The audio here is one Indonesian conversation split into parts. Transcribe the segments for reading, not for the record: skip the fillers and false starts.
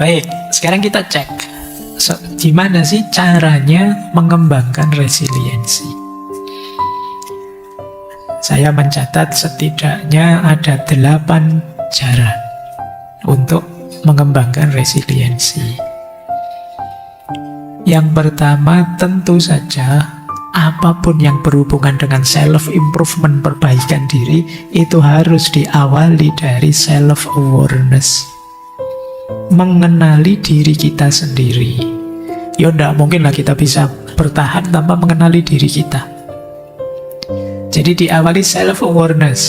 Baik, sekarang kita cek gimana sih caranya mengembangkan resiliensi. Saya mencatat setidaknya ada 8 cara untuk mengembangkan resiliensi. Yang pertama, tentu saja apapun yang berhubungan dengan self-improvement, perbaikan diri, itu harus diawali dari self-awareness. Mengenali diri kita sendiri. Ya enggak mungkin lah kita bisa bertahan tanpa mengenali diri kita. Jadi diawali self-awareness,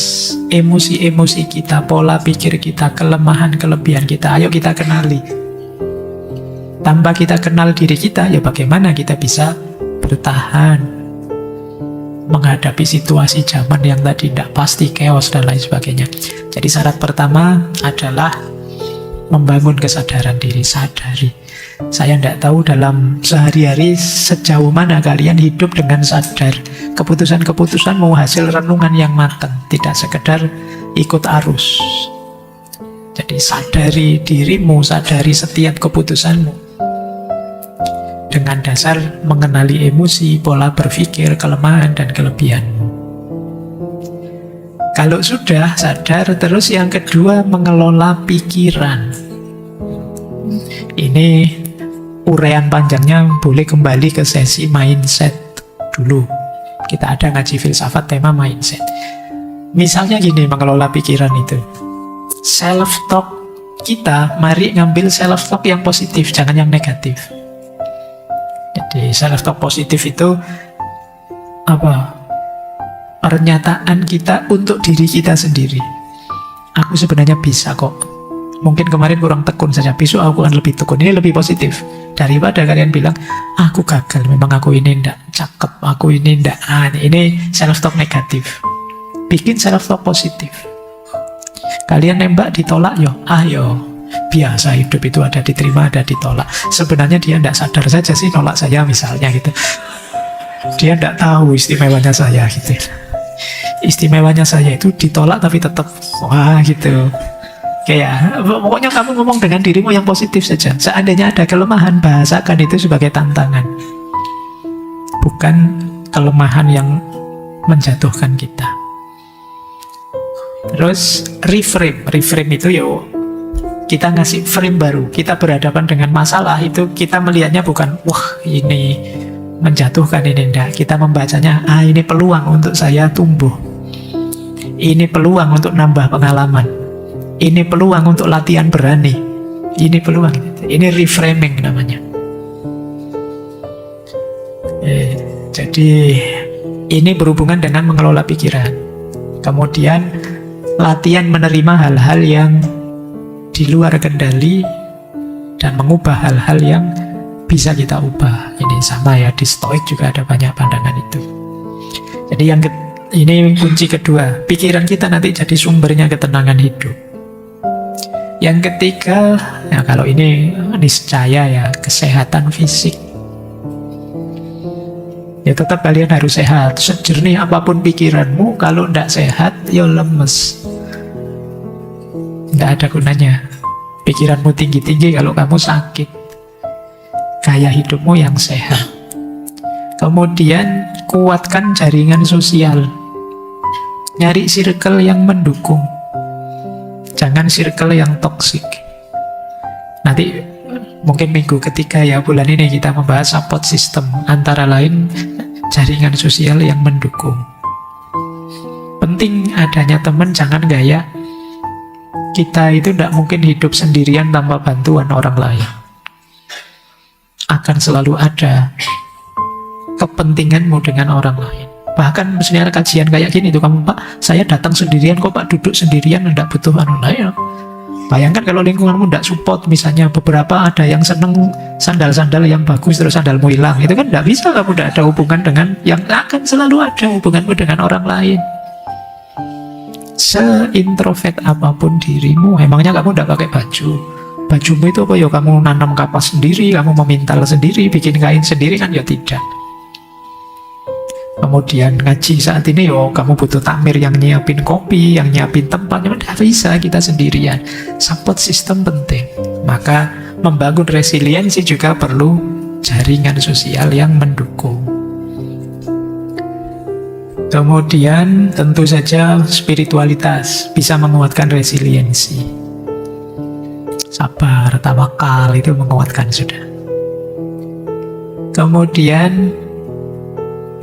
emosi-emosi kita, pola pikir kita, kelemahan-kelebihan kita, ayo kita kenali. Tanpa kita kenal diri kita, ya bagaimana kita bisa bertahan menghadapi situasi zaman yang tadi tidak pasti, chaos dan lain sebagainya. Jadi syarat pertama adalah membangun kesadaran diri, sadari. Saya tidak tahu dalam sehari-hari sejauh mana kalian hidup dengan sadar. Keputusan-keputusan mau hasil renungan yang matang, tidak sekedar ikut arus. Jadi sadari dirimu, sadari setiap keputusanmu. Dengan dasar mengenali emosi, pola berpikir, kelemahan dan kelebihanmu. Kalau sudah sadar, terus yang kedua mengelola pikiran. Ini uraian panjangnya boleh kembali ke sesi mindset dulu. Kita ada ngaji filsafat tema mindset. Misalnya gini, mengelola pikiran itu. Self-talk kita, mari ngambil self-talk yang positif, jangan yang negatif. Jadi self-talk positif itu apa? Pernyataan kita untuk diri kita sendiri. Aku sebenarnya bisa kok. Mungkin kemarin kurang tekun saja, besok aku akan lebih tekun. Ini lebih positif daripada kalian bilang aku gagal, memang aku ini ndak cakep, aku ini ndak. Ini self-talk negatif. Bikin self-talk positif. Kalian nembak ditolak, ayo. Biasa hidup itu ada diterima, ada ditolak. Sebenarnya dia ndak sadar saja sih nolak saya misalnya gitu. Dia ndak tahu istimewanya saya gitu. Istimewanya saya itu ditolak tapi tetap wah gitu. Kayak pokoknya kamu ngomong dengan dirimu yang positif saja. Seandainya ada kelemahan, bahasakan itu sebagai tantangan, bukan kelemahan yang menjatuhkan kita. Terus reframe itu kita ngasih frame baru. Kita berhadapan dengan masalah itu, kita melihatnya bukan wah ini menjatuhkan, ini enggak. Kita membacanya ini peluang untuk saya tumbuh, ini peluang untuk nambah pengalaman, ini peluang untuk latihan berani. Ini peluang. Ini reframing namanya. Jadi ini berhubungan dengan mengelola pikiran. Kemudian latihan menerima hal-hal yang di luar kendali dan mengubah hal-hal yang bisa kita ubah. Ini sama ya, di Stoik juga ada banyak pandangan itu. Jadi ini kunci kedua. Pikiran kita nanti jadi sumbernya ketenangan hidup. Yang ketiga, ya kalau ini niscaya ya, kesehatan fisik. Ya tetap kalian harus sehat. Sejernih apapun pikiranmu, kalau tidak sehat, ya lemes. Tidak ada gunanya. Pikiranmu tinggi-tinggi kalau kamu sakit. Gaya hidupmu yang sehat. Kemudian kuatkan jaringan sosial. Nyari circle yang mendukung. Jangan circle yang toksik. Nanti mungkin minggu ketiga ya, bulan ini kita membahas support system. Antara lain jaringan sosial yang mendukung. Penting adanya teman, jangan gaya kita itu tidak mungkin hidup sendirian tanpa bantuan orang lain. Akan selalu ada kepentinganmu dengan orang lain. Bahkan misalnya kajian kayak gini tuh, kamu Pak, saya datang sendirian kok Pak, duduk sendirian, tidak butuh lain. Bayangkan kalau lingkunganmu tidak support, misalnya beberapa ada yang seneng sandal-sandal yang bagus terus sandalmu hilang, itu kan tidak bisa, kamu tidak ada hubungan dengan yang akan selalu ada hubunganmu dengan orang lain. Seintrovert apapun dirimu, emangnya kamu tidak pakai baju? Bajumu itu apa ya? Kamu nanam kapas sendiri, kamu memintal sendiri, bikin kain sendiri kan? Ya tidak. Kemudian ngaji saat ini, kamu butuh takmir yang nyiapin kopi, yang nyiapin tempatnya, tidak bisa kita sendirian. Support system penting. Maka membangun resiliensi juga perlu jaringan sosial yang mendukung. Kemudian tentu saja spiritualitas bisa menguatkan resiliensi. Sabar, tawakal itu menguatkan sudah. Kemudian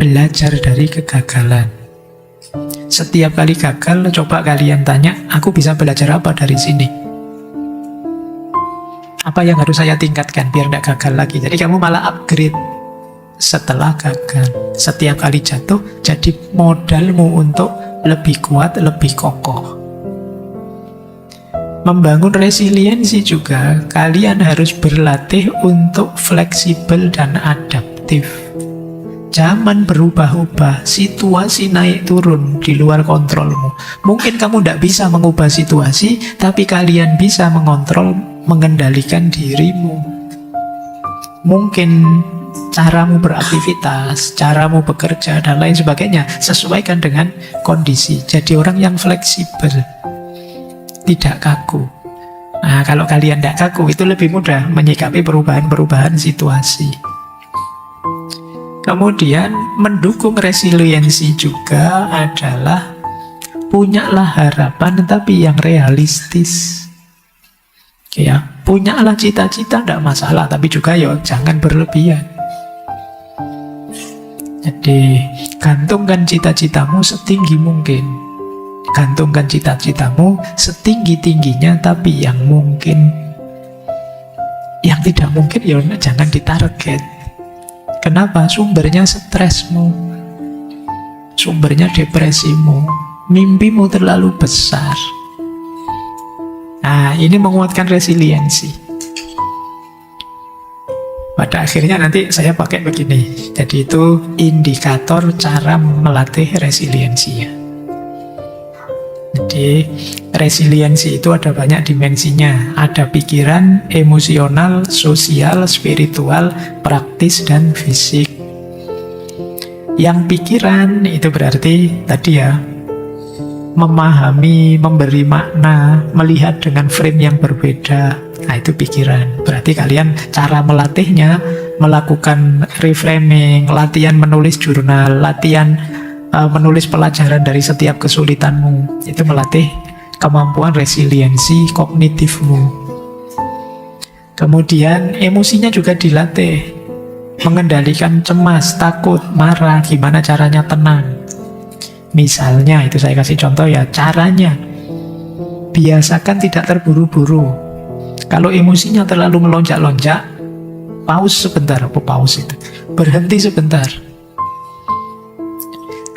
belajar dari kegagalan. Setiap kali gagal, coba kalian tanya, aku bisa belajar apa dari sini? Apa yang harus saya tingkatkan biar tidak gagal lagi? Jadi kamu malah upgrade setelah gagal. Setiap kali jatuh, jadi modalmu untuk lebih kuat, lebih kokoh. Membangun resiliensi juga, kalian harus berlatih untuk fleksibel dan adaptif. Zaman berubah-ubah, situasi naik turun di luar kontrolmu. Mungkin kamu tidak bisa mengubah situasi, tapi kalian bisa mengontrol, mengendalikan dirimu. Mungkin caramu beraktivitas, caramu bekerja, dan lain sebagainya sesuaikan dengan kondisi. Jadi orang yang fleksibel, tidak kaku. Nah, kalau kalian tidak kaku, itu lebih mudah menyikapi perubahan-perubahan situasi. Kemudian mendukung resiliensi juga adalah punyalah harapan tapi yang realistis. Ya, punyalah cita-cita tidak masalah, tapi juga jangan berlebihan. Jadi gantungkan cita-citamu setinggi mungkin. Gantungkan cita-citamu setinggi-tingginya, tapi yang mungkin. Yang tidak mungkin jangan ditarget. Kenapa? Sumbernya stresmu, sumbernya depresimu, mimpimu terlalu besar. Nah, ini menguatkan resiliensi. Pada akhirnya nanti saya pakai begini. Jadi itu indikator cara melatih resiliensi ya. Jadi resiliensi itu ada banyak dimensinya. Ada pikiran, emosional, sosial, spiritual, praktis, dan fisik. Yang pikiran itu berarti tadi ya, memahami, memberi makna, melihat dengan frame yang berbeda. Nah, itu pikiran. Berarti kalian cara melatihnya, melakukan reframing, latihan menulis jurnal, latihan menulis pelajaran dari setiap kesulitanmu. Itu melatih kemampuan resiliensi kognitifmu. Kemudian emosinya juga dilatih. Mengendalikan cemas, takut, marah, gimana caranya tenang. Misalnya, itu saya kasih contoh ya, caranya biasakan tidak terburu-buru. Kalau emosinya terlalu melonjak-lonjak, pause sebentar. Apa pause itu? Berhenti sebentar.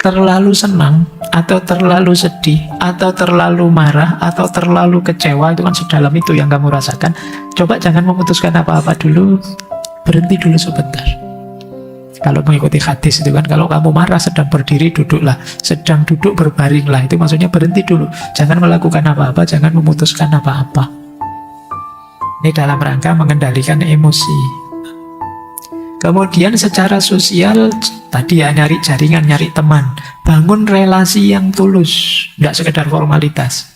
Terlalu senang, atau terlalu sedih, atau terlalu marah, atau terlalu kecewa, itu kan sedalam itu yang kamu rasakan. Coba jangan memutuskan apa-apa dulu, berhenti dulu sebentar. Kalau mengikuti hadis itu kan, kalau kamu marah sedang berdiri, duduklah. Sedang duduk, berbaringlah. Itu maksudnya berhenti dulu. Jangan melakukan apa-apa, jangan memutuskan apa-apa. Ini dalam rangka mengendalikan emosi. Kemudian secara sosial, tadi ya nyari jaringan, nyari teman. Bangun relasi yang tulus, tidak sekedar formalitas.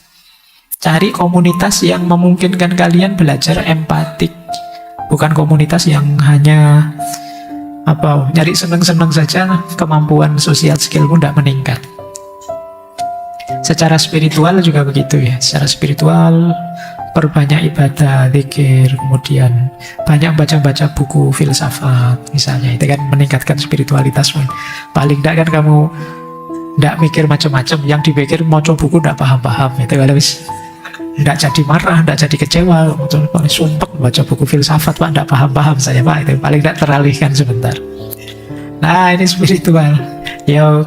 Cari komunitas yang memungkinkan kalian belajar empatik. Bukan komunitas yang hanya nyari seneng-seneng saja, kemampuan sosial skillmu tidak meningkat. Secara spiritual juga begitu ya. Secara spiritual, perbanyak ibadah, zikir, kemudian banyak baca-baca buku filsafat misalnya, itu kan meningkatkan spiritualitasmu. Paling tidak kan kamu tidak mikir macam-macam, yang dipikir maca buku tidak paham-paham, itu kalau tidak jadi marah, tidak jadi kecewa, paling sumpek baca buku filsafat, Pak, tidak paham-paham saya, Pak, itu paling tidak teralihkan sebentar. Nah, ini spiritual ya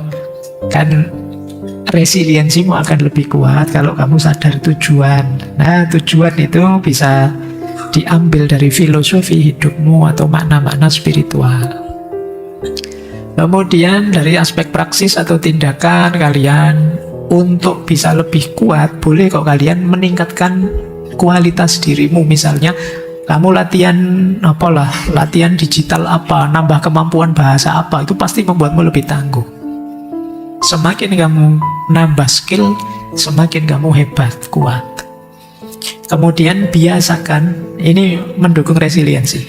kan. Resiliensimu akan lebih kuat kalau kamu sadar tujuan. Nah, tujuan itu bisa diambil dari filosofi hidupmu atau makna-makna spiritual. Kemudian dari aspek praksis atau tindakan kalian untuk bisa lebih kuat, boleh kok kalian meningkatkan kualitas dirimu. Misalnya kamu latihan digital apa, nambah kemampuan bahasa apa, itu pasti membuatmu lebih tangguh. Semakin kamu nambah skill, semakin kamu hebat, kuat. Kemudian biasakan, ini mendukung resiliensi.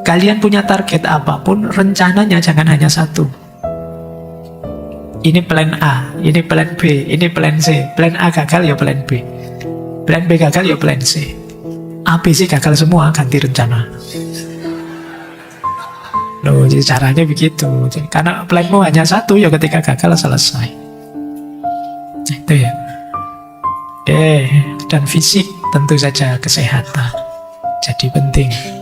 Kalian punya target apapun, rencananya jangan hanya satu. Ini plan A, ini plan B, ini plan C. Plan A gagal ya plan B. Plan B gagal ya plan C. A, B, C gagal semua, ganti rencana. Loh, jadi caranya begitu. Karena planmu hanya satu, ya ketika gagal selesai. Itu ya. Dan fisik tentu saja kesehatan jadi penting.